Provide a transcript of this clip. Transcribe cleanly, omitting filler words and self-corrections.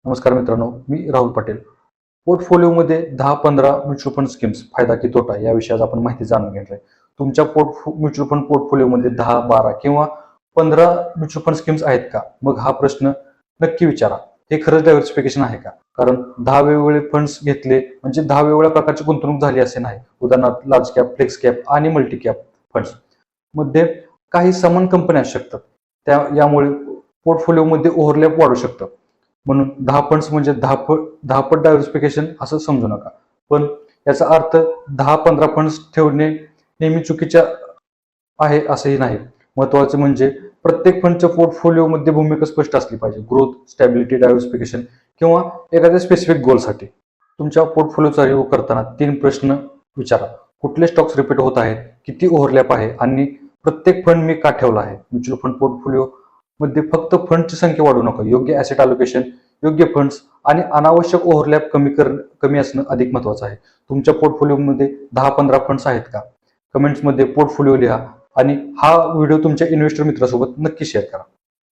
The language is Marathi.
नमस्कार मित्रांनो, मी राहुल पाटील. पोर्टफोलिओमध्ये 10-15 म्युच्युअल फंड स्कीम्स फायदा की तोटा या विषयात आपण माहिती जाणून घेणार आहे. तुमच्या म्युच्युअल फंड पोर्टफोलिओमध्ये 10, 12 किंवा 15 म्युच्युअल फंड स्कीम्स आहेत का? मग हा प्रश्न नक्की विचारा. हे खरंच डायव्हर्सिफिकेशन आहे का? कारण 10 वेगवेगळे फंड्स घेतले म्हणजे 10 वेगवेगळ्या प्रकारची गुंतवणूक झाली असे नाही. उदाहरणार्थ लार्ज कॅप, फ्लेक्स कॅप आणि मल्टी कॅप फंड्स मध्ये काही समान कंपन्या असू शकतात. यामुळे पोर्टफोलिओमध्ये ओव्हरलॅप वाढू शकतं. म्हणून 10 फंड्स म्हणजे 10 पट डायव्हर्सिफिकेशन असं समजू नका. पण याचा अर्थ 10-15 फंड्स ठेवणे नेहमी चुकीच्या आहे असंही नाही. महत्वाचं म्हणजे प्रत्येक फंडच्या पोर्टफोलिओमध्ये भूमिका स्पष्ट असली पाहिजे. ग्रोथ, स्टॅबिलिटी, डायव्हर्सिफिकेशन किंवा एखाद्या स्पेसिफिक गोलसाठी. तुमच्या पोर्टफोलिओचा रिव्ह्यू करताना 3 प्रश्न विचारा. कुठले स्टॉक्स रिपीट होत आहेत? किती ओव्हरलॅप आहे? आणि प्रत्येक फंड मी का ठेवला आहे? म्युच्युअल फंड पोर्टफोलिओ मध्ये फक्त फंडची संख्या वाढवू नका. योग्य ॲसेट अलोकेशन, योग्य फंड्स आणि अनावश्यक ओव्हरलॅप कमी असणं अधिक महत्वाचं आहे. तुमच्या पोर्टफोलिओमध्ये 10-15 फंड्स आहेत का? कमेंट्समध्ये पोर्टफोलिओ लिहा आणि हा व्हिडिओ तुमच्या इन्व्हेस्टर मित्रासोबत नक्की शेअर करा.